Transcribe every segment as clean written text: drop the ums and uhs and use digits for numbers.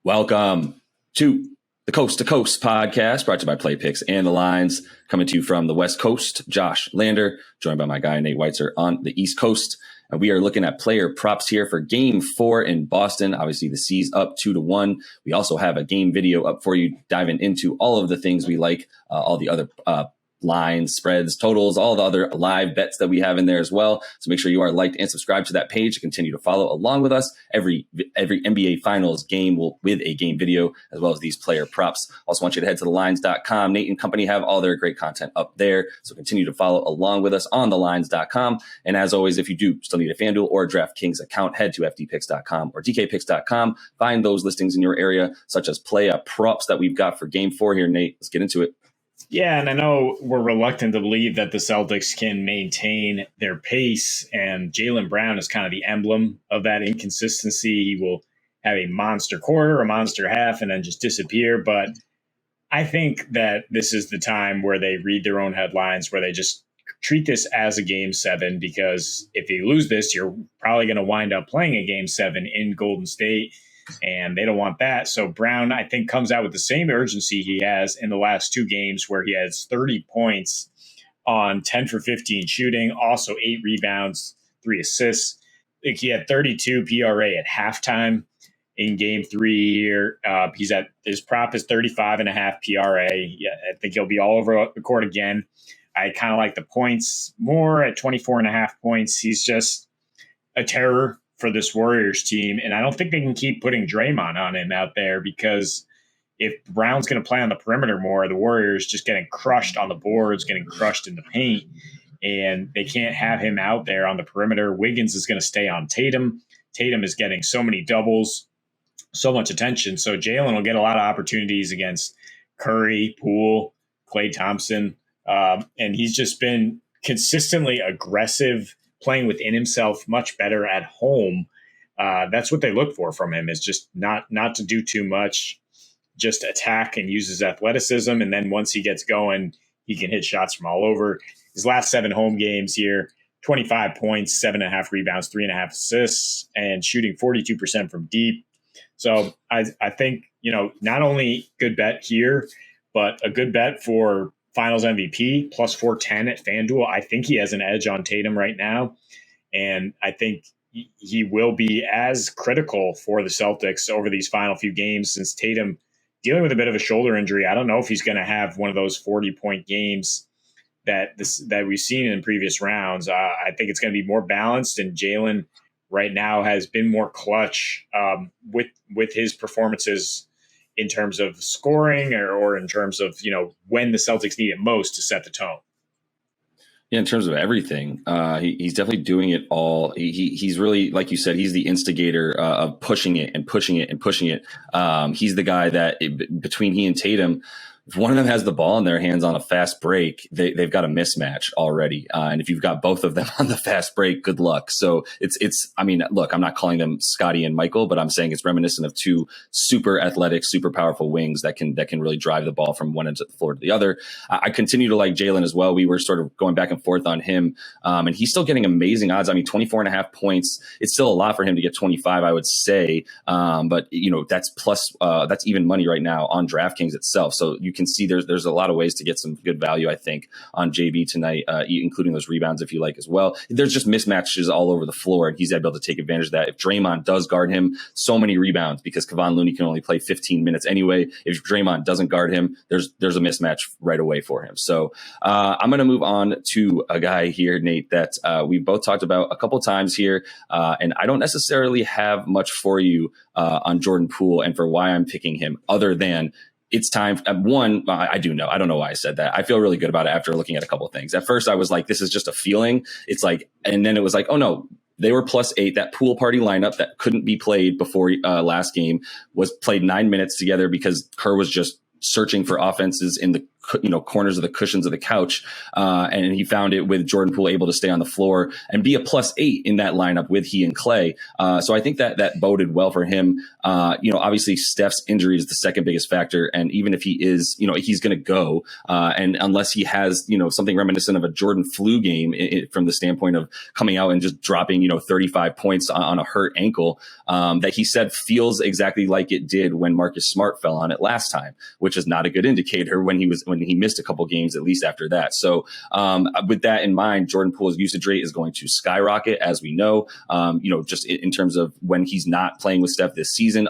Welcome to the Coast to Coast podcast, brought to you by Play Picks and the Lines, coming to you from the West Coast. Josh Lander, joined by my guy Nate Weitzer on the East Coast. And we are looking at player props here for Game 4 in Boston. Obviously, the C's up 2-1. We also have a game video up for you, diving into all of the things we like, all the other lines, spreads, totals, all the other live bets that we have in there as well. So make sure you are liked and subscribed to that page to continue to follow along with us. Every NBA Finals game with a game video, as well as these player props. Also want you to head to thelines.com. Nate and company have all their great content up there. So continue to follow along with us on thelines.com. And as always, if you do still need a FanDuel or a DraftKings account, head to fdpicks.com or dkpicks.com. Find those listings in your area, such as play props that we've got for Game 4 here. Nate, let's get into it. Yeah, and I know we're reluctant to believe that the Celtics can maintain their pace, and Jaylen Brown is kind of the emblem of that inconsistency. He will have a monster quarter, a monster half, and then just disappear. But I think that this is the time where they read their own headlines, where they just treat this as a Game 7, because if you lose this, you're probably going to wind up playing a Game 7 in Golden State. And they don't want that. So Brown, I think, comes out with the same urgency he has in the last two games, where he has 30 points on 10 for 15 shooting, also 8 rebounds, 3 assists. I think he had 32 PRA at halftime in Game 3 here. He's at his prop is 35.5 PRA. Yeah, I think he'll be all over the court again. I kind of like the points more at 24.5 points. He's just a terror for this Warriors team. And I don't think they can keep putting Draymond on him out there, because if Brown's going to play on the perimeter more, the Warriors just getting crushed on the boards, getting crushed in the paint, and they can't have him out there on the perimeter. Wiggins is going to stay on Tatum. Tatum is getting so many doubles, so much attention. So Jaylen will get a lot of opportunities against Curry, Poole, Klay Thompson. And he's just been consistently aggressive, playing within himself, much better at home. That's what they look for from him, is just not to do too much, just attack and use his athleticism. And then once he gets going, he can hit shots from all over. His last 7 home games here, 25 points, 7.5 rebounds, 3.5 assists, and shooting 42% from deep. So I think, not only good bet here, but a good bet for Finals MVP, plus 410 at FanDuel. I think he has an edge on Tatum right now. And I think he will be as critical for the Celtics over these final few games, since Tatum dealing with a bit of a shoulder injury. I don't know if he's going to have one of those 40-point games that we've seen in previous rounds. I think it's going to be more balanced, and Jaylen right now has been more clutch with his performances in terms of scoring or in terms of, when the Celtics need it most to set the tone. Yeah, in terms of everything, he's definitely doing it all. He's really, like you said, he's the instigator of pushing it and pushing it and pushing it. He's the guy that between he and Tatum, if one of them has the ball in their hands on a fast break, they've got a mismatch already. And if you've got both of them on the fast break, good luck. So look, I'm not calling them Scotty and Michael, but I'm saying it's reminiscent of two super athletic, super powerful wings that can really drive the ball from one end of the floor to the other. I continue to like Jaylen as well. We were sort of going back and forth on him. And he's still getting amazing odds. 24.5 points. It's still a lot for him to get 25, I would say. But that's plus, that's even money right now on DraftKings itself. So you can see there's a lot of ways to get some good value, I think, on JB tonight, including those rebounds if you like as well. There's just mismatches all over the floor, and he's able to take advantage of that. If Draymond does guard him, so many rebounds, because Kevon Looney can only play 15 minutes anyway. If Draymond doesn't guard him, there's a mismatch right away for him. So I'm going to move on to a guy here, Nate, that we've both talked about a couple times here, and I don't necessarily have much for you on Jordan Poole and for why I'm picking him, other than it's time. One, I do know. I don't know why I said that. I feel really good about it after looking at a couple of things. At first, I was like, this is just a feeling. It's like, and then it was like, oh no, they were +8. That pool party lineup that couldn't be played before last game was played 9 minutes together because Kerr was just searching for offenses in the corners of the cushions of the couch. And he found it with Jordan Poole able to stay on the floor and be a +8 in that lineup with he and Clay. So I think that boded well for him. Obviously Steph's injury is the second biggest factor. And even if he is, he's going to go. And unless he has, something reminiscent of a Jordan flu game from the standpoint of coming out and just dropping, 35 points on a hurt ankle, that he said feels exactly like it did when Marcus Smart fell on it last time, which is not a good indicator when he missed a couple games, at least after that. So with that in mind, Jordan Poole's usage rate is going to skyrocket, as we know, just in terms of when he's not playing with Steph this season,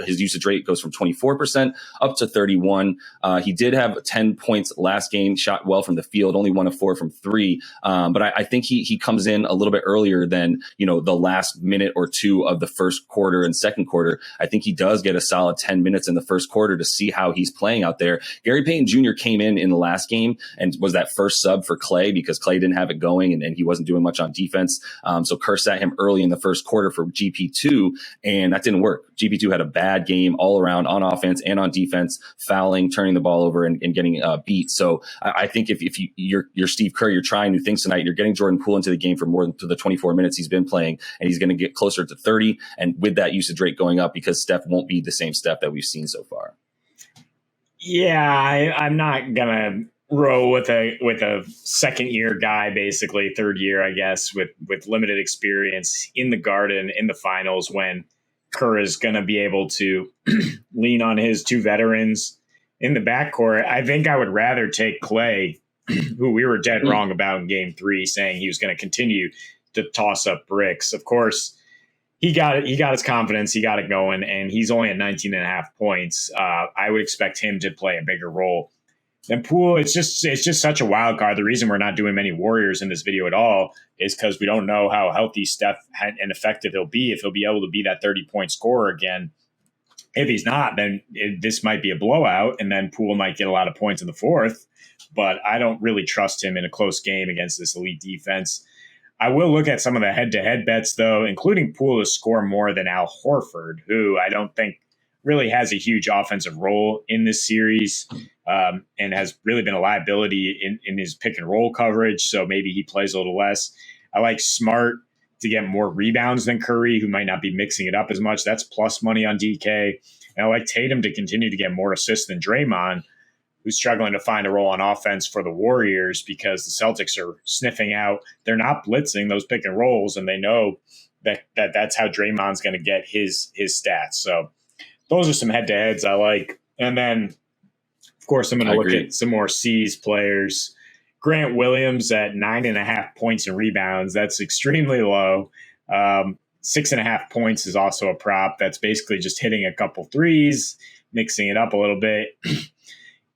his usage rate goes from 24% up to 31. He did have 10 points last game, shot well from the field, only 1 of 4 from 3. But I think he comes in a little bit earlier than, the last minute or two of the first quarter and second quarter. I think he does get a solid 10 minutes in the first quarter to see how he's playing out there. Gary Payton Jr. came in the last game and was that first sub for Clay because Clay didn't have it going and he wasn't doing much on defense. So Kerr sat him early in the first quarter for GP2, and that didn't work. GP2 had a bad game all around on offense and on defense, fouling, turning the ball over, and getting beat. So I think if you're Steve Kerr, you're trying new things tonight. You're getting Jordan Poole into the game for more than the 24 minutes he's been playing, and he's going to get closer to 30. And with that usage rate going up, because Steph won't be the same Steph that we've seen so far. Yeah, I'm not gonna row with a second year guy, basically third year, I guess, with limited experience in the Garden in the finals when Kerr is going to be able to lean on his two veterans in the backcourt. I think I would rather take Clay, who we were dead wrong about in game 3, saying he was going to continue to toss up bricks. Of course, he got his confidence, he got it going, and he's only at 19.5 points. I would expect him to play a bigger role than Poole. It's just such a wild card. The reason we're not doing many Warriors in this video at all is because we don't know how healthy Steph and effective he'll be, if he'll be able to be that 30-point scorer again. If he's not, then this might be a blowout, and then Poole might get a lot of points in the fourth. But I don't really trust him in a close game against this elite defense. I will look at some of the head-to-head bets, though, including Poole to score more than Al Horford, who I don't think really has a huge offensive role in this series, and has really been a liability in his pick-and-roll coverage, so maybe he plays a little less. I like Smart to get more rebounds than Curry, who might not be mixing it up as much. That's plus money on DK. And I like Tatum to continue to get more assists than Draymond, who's struggling to find a role on offense for the Warriors because the Celtics are sniffing out. They're not blitzing those pick and rolls, and they know that's how Draymond's going to get his stats. So those are some head-to-heads I like. And then, of course, I'm going to look at some more C's players. Grant Williams at 9.5 points and rebounds. That's extremely low. 6.5 points is also a prop. That's basically just hitting a couple threes, mixing it up a little bit.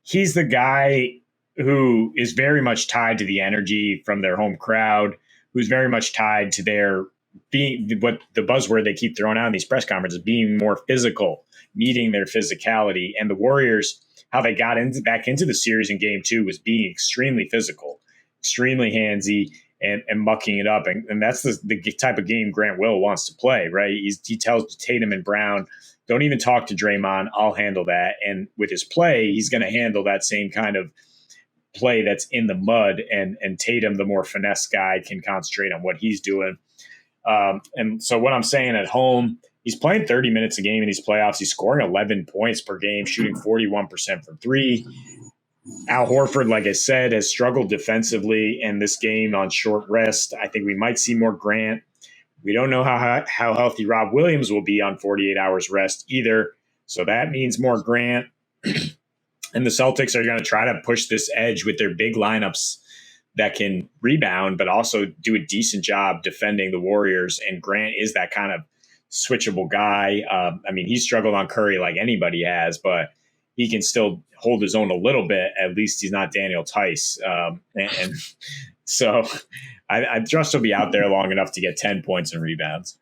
He's the guy who is very much tied to the energy from their home crowd, who's very much tied to their being, what the buzzword they keep throwing out in these press conferences, being more physical, meeting their physicality. And the Warriors, how they got back into the series in game 2 was being extremely physical, extremely handsy, and mucking it up. And that's the type of game Grant Will wants to play, right? He tells Tatum and Brown, don't even talk to Draymond. I'll handle that. And with his play, he's going to handle that same kind of play that's in the mud. And Tatum, the more finesse guy, can concentrate on what he's doing. And so what I'm saying at home, he's playing 30 minutes a game in these playoffs. He's scoring 11 points per game, shooting 41% from 3. Al Horford, like I said, has struggled defensively in this game on short rest. I think we might see more Grant. We don't know how healthy Rob Williams will be on 48 hours rest either. So that means more Grant. And the Celtics are going to try to push this edge with their big lineups that can rebound, but also do a decent job defending the Warriors. And Grant is that kind of switchable guy. He's struggled on Curry like anybody has, but he can still hold his own a little bit. At least he's not Daniel Tice. And so I trust he'll be out there long enough to get 10 points and rebounds.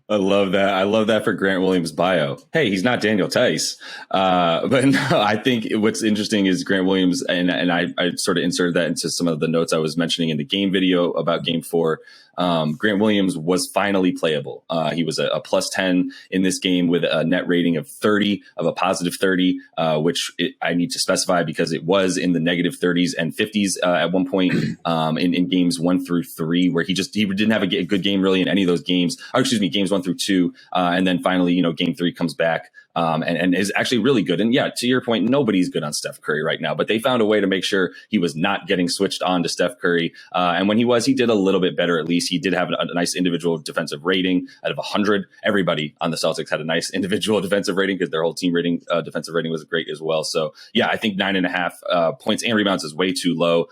I love that. I love that for Grant Williams' bio. Hey, he's not Daniel Tice. But no, I think what's interesting is Grant Williams, and I sort of inserted that into some of the notes I was mentioning in the game video about game 4. Grant Williams was finally playable. He was a plus 10 in this game with a net rating of 30, of a positive 30, which I need to specify because it was in the negative 30s and 50s at one point in games 1 through 3, where he didn't have a good game really in any of those games. Or excuse me, games 1 through 2, and then finally, game 3 comes back. And is actually really good. And yeah, to your point, nobody's good on Steph Curry right now, but they found a way to make sure he was not getting switched on to Steph Curry. And when he did a little bit better. At least he did have a nice individual defensive rating out of 100. Everybody on the Celtics had a nice individual defensive rating because their whole team rating, defensive rating was great as well. So yeah, I think 9.5 points and rebounds is way too low.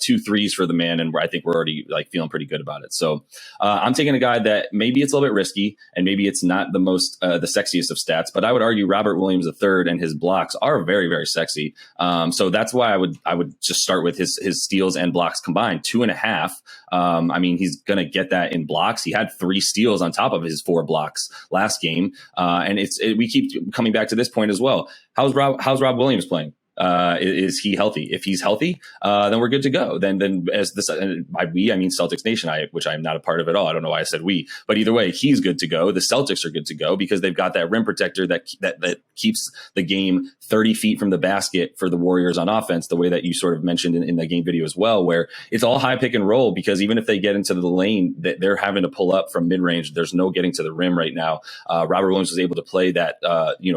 2 threes for the man. And I think we're already feeling pretty good about it. So I'm taking a guy that maybe it's a little bit risky and maybe it's not the most, the sexiest of stats, but I would argue Robert Williams III and his blocks are very, very sexy. So that's why I would just start with his steals and blocks combined, 2.5. I mean, he's going to get that in blocks. He had 3 steals on top of his 4 blocks last game. And we keep coming back to this point as well. How's Rob Williams playing? Is he healthy? If he's healthy, then we're good to go. Then as this, by we, I mean Celtics Nation, which I'm not a part of at all. I don't know why I said we, but either way, he's good to go. The Celtics are good to go because they've got that rim protector that keeps the game 30 feet from the basket for the Warriors on offense, the way that you sort of mentioned in the game video as well, where it's all high pick and roll because even if they get into the lane, they're having to pull up from mid range. There's no getting to the rim right now. Robert Williams was able to play that,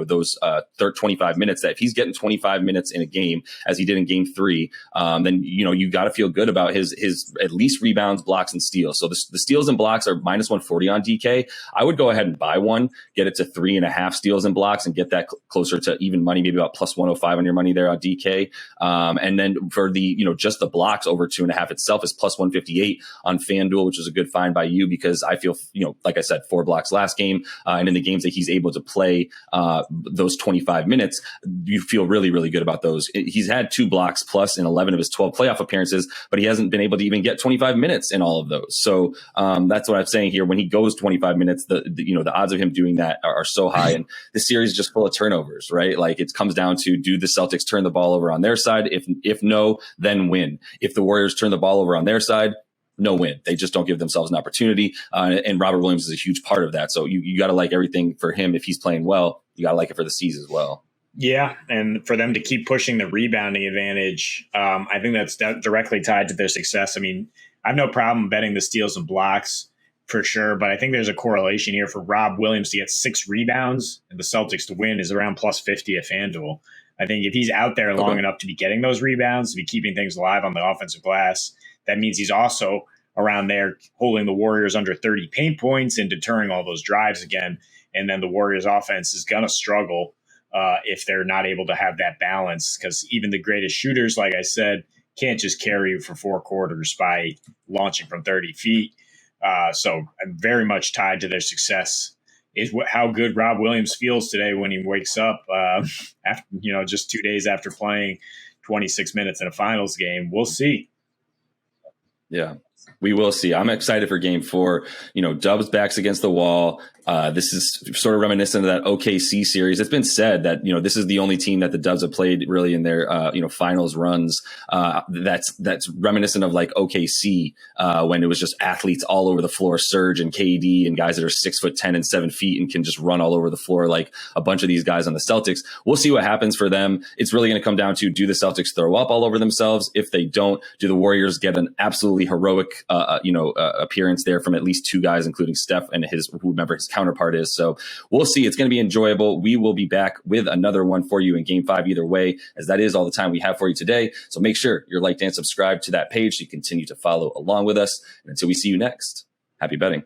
those 25 minutes. That if he's getting 25 minutes in a game as he did in game 3, then you got to feel good about his at least rebounds, blocks, and steals. So the steals and blocks are minus 140 on DK. I would go ahead and buy one, get it to 3.5 steals and blocks, and get that closer to even money, maybe about plus 105 on your money there on DK. And then for the just the blocks over 2.5 itself is plus 158 on FanDuel, which is a good find by you because I feel like I said, 4 blocks last game, and in the games that he's able to play those 25 minutes, you feel really, really good about those. He's had 2 blocks plus in 11 of his 12 playoff appearances, but he hasn't been able to even get 25 minutes in all of those. So that's what I'm saying here. When he goes 25 minutes, the odds of him doing that are so high. And the series is just full of turnovers, right? Like it comes down to, do the Celtics turn the ball over on their side? If no, then win. If the Warriors turn the ball over on their side, no win. They just don't give themselves an opportunity. And Robert Williams is a huge part of that. So you got to like everything for him. If he's playing well, you got to like it for the C's as well. Yeah, and for them to keep pushing the rebounding advantage, I think that's directly tied to their success. I mean, I have no problem betting the steals and blocks for sure, but I think there's a correlation here for Rob Williams to get 6 rebounds and the Celtics to win is around plus 50 at FanDuel. I think if he's out there long enough to be getting those rebounds, to be keeping things alive on the offensive glass, that means he's also around there holding the Warriors under 30 paint points and deterring all those drives again. And then the Warriors offense is going to struggle if they're not able to have that balance, because even the greatest shooters, like I said, can't just carry you for 4 quarters by launching from 30 feet. So I'm very much tied to their success is how good Rob Williams feels today when he wakes up after, just 2 days after playing 26 minutes in a finals game. We'll see. Yeah, we will see. I'm excited for game 4. Dubs backs against the wall. This is sort of reminiscent of that OKC series. It's been said that, this is the only team that the Dubs have played really in their, finals runs. That's reminiscent of like OKC, when it was just athletes all over the floor, Serge and KD and guys that are 6'10" and 7 feet and can just run all over the floor like a bunch of these guys on the Celtics. We'll see what happens for them. It's really going to come down to, do the Celtics throw up all over themselves? If they don't, do the Warriors get an absolutely heroic, appearance there from at least 2 guys, including Steph and whomever his counterpart is. So we'll see. It's going to be enjoyable. We will be back with another one for you in game 5 either way, as that is all the time we have for you today. So make sure you're liked and subscribed to that page so you continue to follow along with us. And until we see you next, happy betting.